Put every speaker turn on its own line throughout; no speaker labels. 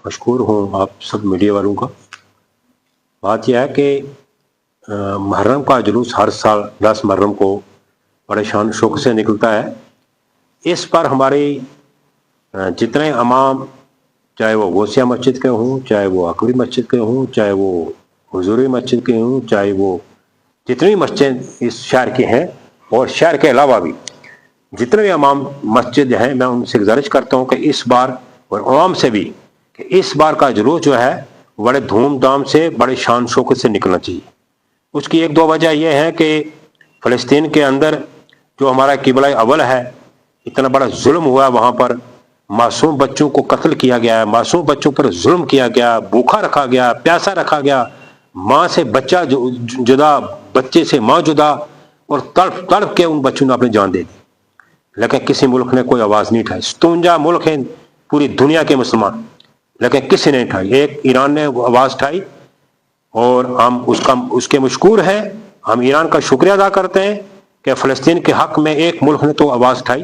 मशकूर हूँ आप सब मीडिया वालों का। बात यह है कि मुहर्रम का जुलूस हर साल 10 मुहर्रम को बड़े शान शौक से निकलता है। इस पर हमारे जितने इमाम, चाहे वो गौसिया मस्जिद के हों, चाहे वो अकबरी मस्जिद के हों, चाहे वो हुजूरी मस्जिद के हों, चाहे वो जितनी भी मस्जिद इस शहर के हैं और शहर के अलावा भी जितने भी इमाम मस्जिद हैं, मैं उनसे गुजारिश करता हूँ कि इस बार, और आवाम से भी, कि इस बार का जुलूस जो है बड़े धूमधाम से, बड़े शान शौकत से निकलना चाहिए। उसकी एक दो वजह यह है कि फ़लस्तीन के अंदर जो हमारा किबला अव्वल है, इतना बड़ा जुल्म हुआ, वहाँ पर मासूम बच्चों को कत्ल किया गया, मासूम बच्चों पर जुल्म किया गया, भूखा रखा गया, प्यासा रखा गया, माँ से बच्चा जुदा, बच्चे से माँ जुदा, और तड़प तड़प के उन बच्चों ने अपनी जान दे दी। लेकिन किसी मुल्क ने कोई आवाज़ नहीं उठाई। 57 मुल्क हैं पूरी दुनिया के मुसलमान, लेकिन किसी ने उठाई। एक ईरान ने आवाज़ उठाई और हम उसके मशकूर हैं। हम ईरान का शुक्रिया अदा करते हैं कि फ़लस्तीन के हक़ में एक मुल्क ने तो आवाज़ उठाई,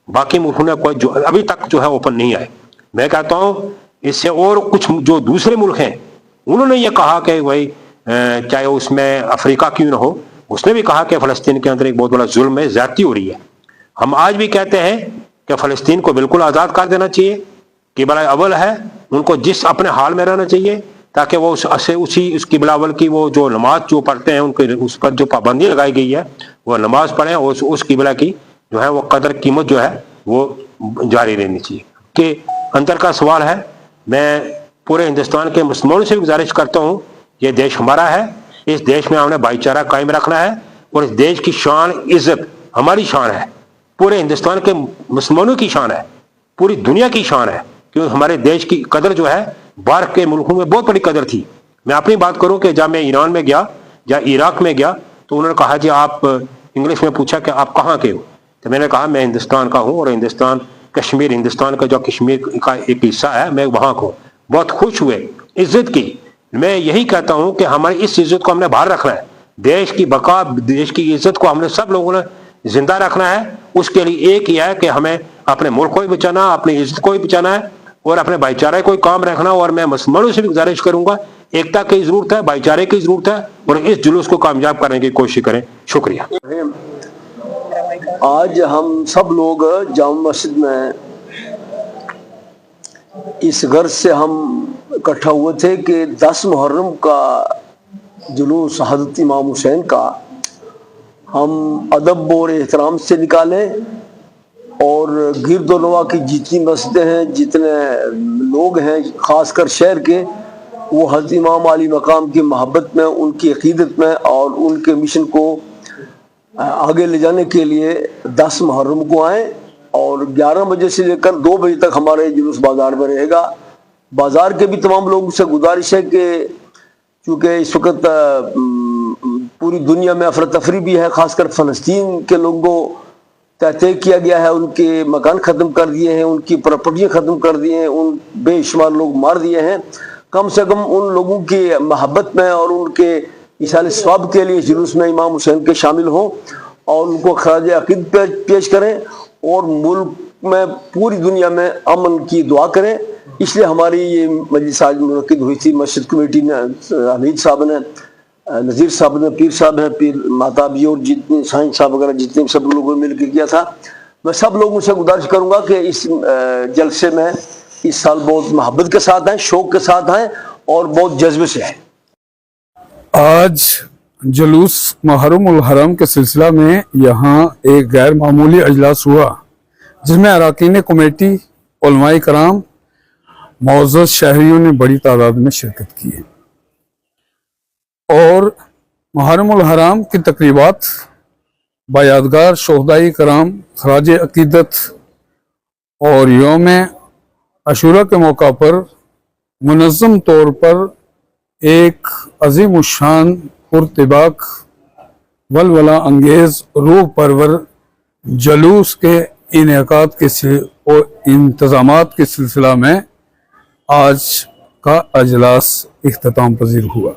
बाकी मुल्कों ने कोई जो अभी तक जो है ओपन नहीं आए। मैं कहता हूँ इससे और कुछ जो दूसरे मुल्क हैं, उन्होंने ये कहा कि भाई चाहे उसमें अफ्रीका क्यों ना हो, उसने भी कहा कि फ़लस्तीन के अंदर एक बहुत बड़ा जुल्म है, ज़्यादती हो रही है। हम आज भी कहते हैं कि फ़लस्तीन को बिल्कुल आज़ाद कर देना चाहिए, किबला अव्वल है, उनको जिस अपने हाल में रहना चाहिए, ताकि वो उस किबला अव्वल की वो जो नमाज जो पढ़ते हैं उनके उस पर जो पाबंदी लगाई गई है वो नमाज पढ़ें, और उस किबला की जो है वो कदर कीमत जो है वो जारी रहनी चाहिए। कि अंदर का सवाल है, मैं पूरे हिंदुस्तान के मुसलमानों से भी गुजारिश करता हूँ, ये देश हमारा है, इस देश में हमने भाईचारा कायम रखना है, और इस देश की शान इज्जत हमारी शान है, पूरे हिंदुस्तान के मुसलमानों की शान है, पूरी दुनिया की शान है। क्योंकि हमारे देश की कदर जो है बाहर के मुल्कों में बहुत बड़ी कदर थी। मैं अपनी बात करूं कि जब मैं ईरान में गया या इराक में गया तो उन्होंने कहा जी आप, इंग्लिश में पूछा कि आप कहाँ के हो, तो मैंने कहा मैं हिंदुस्तान का हूँ, और हिंदुस्तान कश्मीर, हिंदुस्तान का जो कश्मीर का एक हिस्सा है, मैं वहाँ को बहुत खुश हुए, इज्जत की। मैं यही कहता हूँ कि हमारी इस इज्जत को हमने बाहर रखना है, देश की बका, देश की इज्जत को हमने सब लोगों ने जिंदा रखना है। उसके लिए एक ही है कि हमें अपने मुल्क को भी बचाना, अपनी इज्जत को भी बचाना है, और अपने भाईचारे को काम रखना। और मैं मुसलमानों से भी गुजारिश करूंगा, एकता की जरूरत है, भाईचारे की जरूरत है, और इस जुलूस को कामयाब करने की कोशिश करें। शुक्रिया।
आज हम सब लोग जामा मस्जिद में इस गर्ज से हम इकट्ठा हुए थे कि 10 मुहर्रम का जुलूस हज़रत इमाम हुसैन का हम अदब और एहतराम से निकालें, और गिरदोनवा की जितनी मस्जिदें हैं, जितने लोग हैं ख़ासकर शहर के, वो हज़रत इमाम अली मकाम की मोहब्बत में, उनकी अक़ीदत में और उनके मिशन को आगे ले जाने के लिए 10 मुहर्रम को आएँ। और 11 बजे से लेकर 2 बजे तक हमारे जुलूस बाज़ार में रहेगा। बाज़ार के भी तमाम लोगों से गुजारिश है कि चूँकि इस वक्त पूरी दुनिया में अफरा तफरी भी है, ख़ासकर फ़लस्तीन के लोगों को तय किया गया है, उनके मकान ख़त्म कर दिए हैं, उनकी प्रॉपर्टियाँ ख़त्म कर दिए हैं, उन बेशुमार लोग मार दिए हैं। कम से कम उन लोगों की मोहब्बत में और उनके इसाल सवाब के लिए जुलूस में इमाम हुसैन के शामिल हों और उनको खराज अक़ीद पेश करें, और मुल्क में, पूरी दुनिया में अमन की दुआ करें। इसलिए हमारी ये मजलिस आज मुनक़िद हुई थी। मस्जिद कमेटी ने, हमीद साहब ने, नज़ीर साहब ने, पीर साहब हैं, पीर माताबी, और जितने साइंस साहब वगैरह जितने सब लोगों ने मिलकर किया था। मैं सब लोगों से गुजारिश करूंगा कि इस जलसे में इस साल बहुत मोहब्बत के साथ आए, शौक के साथ आए, और बहुत जज्बे से आए।
आज जुलूस मुहर्रम उल हरम के सिलसिला में यहाँ एक गैर मामूली अजलास हुआ, जिसमें अरकान कमेटी, उलमाए कराम, मुअज़्ज़ज़ शहरियों ने बड़ी तादाद में शिरकत की है। और मुहर्रम उल हराम की तकरीबात बायादगार शोहदाई कराम, खराज अकीदत और यौम अशूरा के मौका पर मुनज़्ज़म तौर पर एक अज़ीम उश्शान, पुरतिबाक, वलवला अंगेज़, रूह परवर जलूस के इनेकाद के और इंतज़ामात के सिलसिला में आज का अजलास इख्तिताम पजीर हुआ।